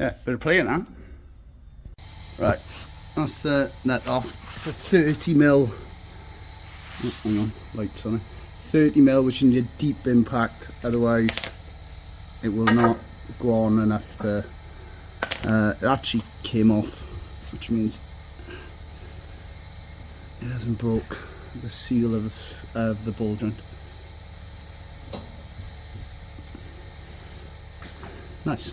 Yeah, bit of play now. Right, that's the nut off. It's a 30mm. Oh, hang on, lights on it. 30mm, which you need a deep impact, otherwise it will not go on enough to. It actually came off, which means it hasn't broke the seal of the ball joint. Nice.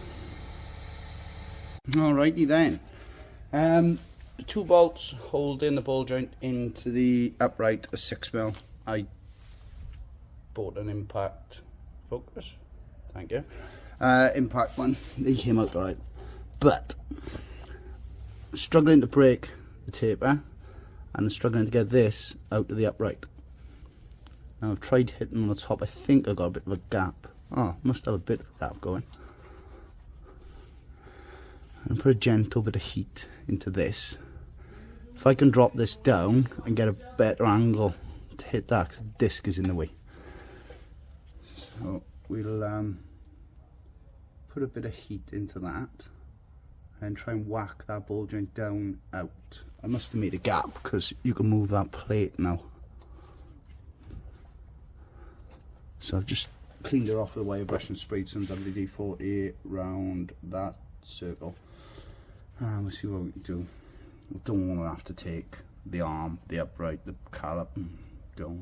Alrighty then. The 2 bolts holding the ball joint into the upright are 6mm. I bought an impact focus. Thank you. Impact one. They came out alright, but struggling to break the taper and struggling to get this out of the upright. Now I've tried hitting on the top. I think I got a bit of a gap. Oh, must have a bit of a gap going. And put a gentle bit of heat into this. If I can drop this down and get a better angle to hit that, because the disc is in the way. So we'll put a bit of heat into that and try and whack that ball joint down out. I must have made a gap because you can move that plate now. So I've just cleaned it off with a wire brush and sprayed some WD-40 round that circle. We'll see what we can do. We don't want to have to take the arm, the upright, the callop and go.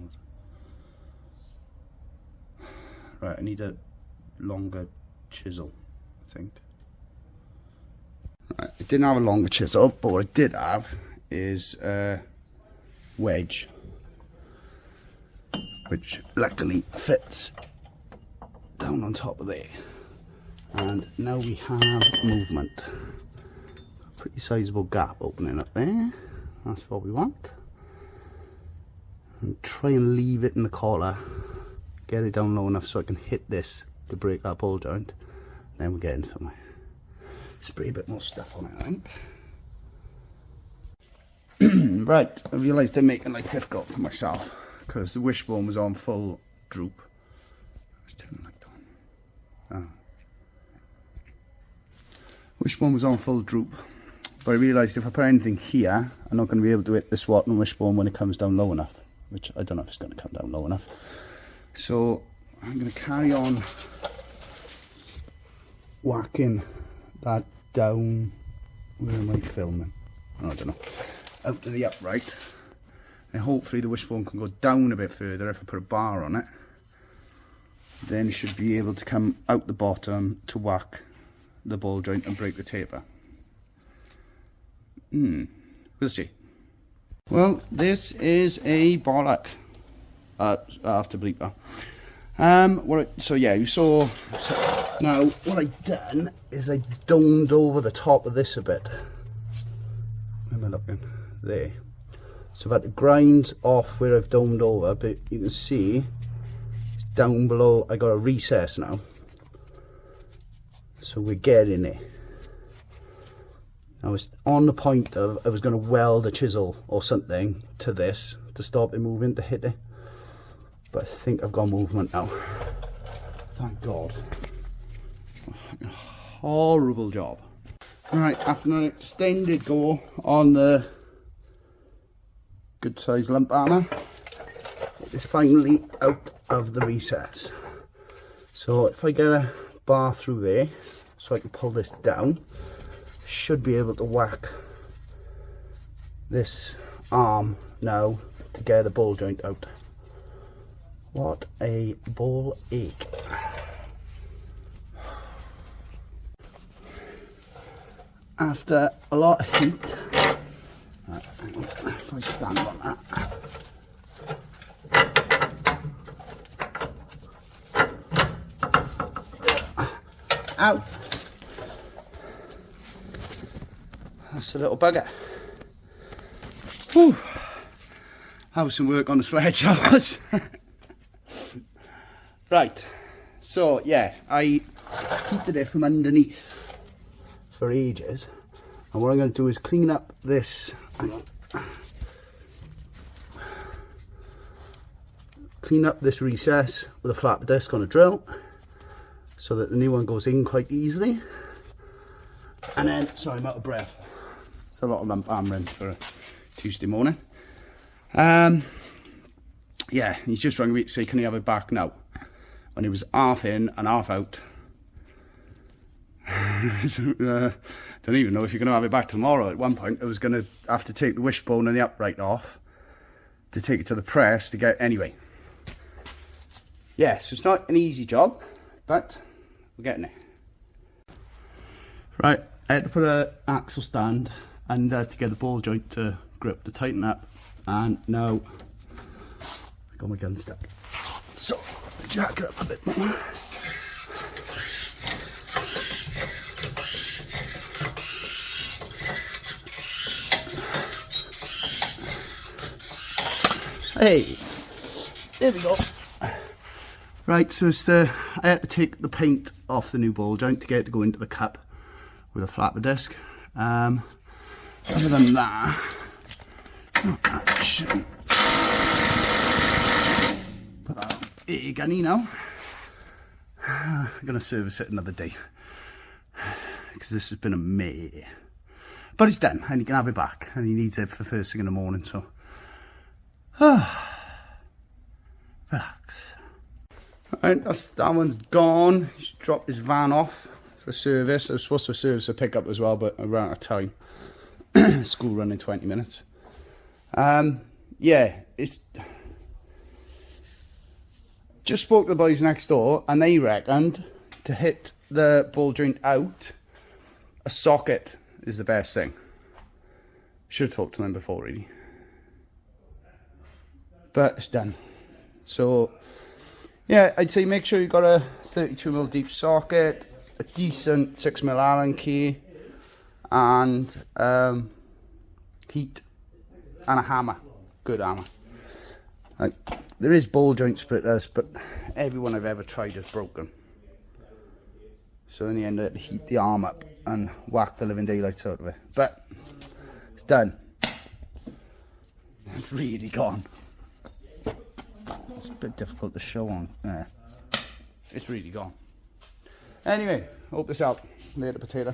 Right, I need a longer chisel, I think. Right, I didn't have a longer chisel, but what I did have is a wedge, which luckily fits down on top of there. And now we have movement. Pretty sizable gap opening up there. That's what we want. And try and leave it in the collar. Get it down low enough so I can hit this to break that ball joint. Then we get into my spray a bit more stuff on it, I think. Right, I realised I'm making life difficult for myself because the wishbone was on full droop. Let's turn the light on. Wishbone was on full droop, but I realised if I put anything here, I'm not going to be able to hit this Watton wishbone when it comes down low enough, which I don't know if it's going to come down low enough. So I'm going to carry on whacking that down. Where am I filming? Oh, I don't know. Out to the upright, and hopefully the wishbone can go down a bit further if I put a bar on it. Then it should be able to come out the bottom to whack the ball joint and break the taper. We'll see. Well, this is a bollock. I have to bleep that. So yeah, you saw. Now what I've done is I domed over the top of this a bit. Where am I looking? There. So I've had to grind off where I've domed over, but you can see it's down below. I got a recess now. So we're getting it. I was on the point of I was going to weld a chisel or something to this to stop it moving, to hit it. But I think I've got movement now. Thank God. Horrible job. Alright, after an extended go on the good size lump armour, it is finally out of the recess. So if I get a bar through there, so I can pull this down, should be able to whack this arm now to get the ball joint out. What a ball ache. After a lot of heat, right, hang on, if I stand on that. Out. That's a little bugger. Whew. That was some work on the sledge, that was. Right, so yeah, I heated it from underneath for ages, and what I'm going to do is clean up this, clean up this recess with a flat disc on a drill so that the new one goes in quite easily. And then, sorry, I'm out of breath. It's a lot of lump hammering for a Tuesday morning. Yeah, he's just rang me to say, can he have it back now? When he was half in and half out. Don't even know if you're going to have it back tomorrow. At one point, I was going to have to take the wishbone and the upright off to take it to the press to get... Anyway. Yeah, so it's not an easy job, but we're getting it. Right, I had to put an axle stand and to get the ball joint to grip to tighten up, and now I got my gun stuck. So, jack it up a bit more. Hey, there we go. Right, so it's I had to take the paint off the new ball joint to get it to go into the cup with a flapper disc. Other than that, actually, put that on a gunny now. I'm gonna service it another day because this has been a mare. But it's done, and he can have it back, and he needs it for first thing in the morning. So, relax. Right, that one's gone. He's dropped his van off for service. I was supposed to service a pickup as well, but I ran out of time. School run in 20 minutes. Yeah, it's... Just spoke to the boys next door, and they reckoned to hit the ball joint out, a socket is the best thing. Should have talked to them before, really. But it's done. So... yeah, I'd say make sure you've got a 32mm deep socket, a decent 6mm Allen key, and heat, and a hammer. Good hammer. Like, there is ball joint splitters, but everyone I've ever tried has broken. So in the end I had to heat the arm up and whack the living daylights out of it. But it's done. It's really gone. It's a bit difficult to show on there. It's really gone. Anyway, hope this helped. Later, potato.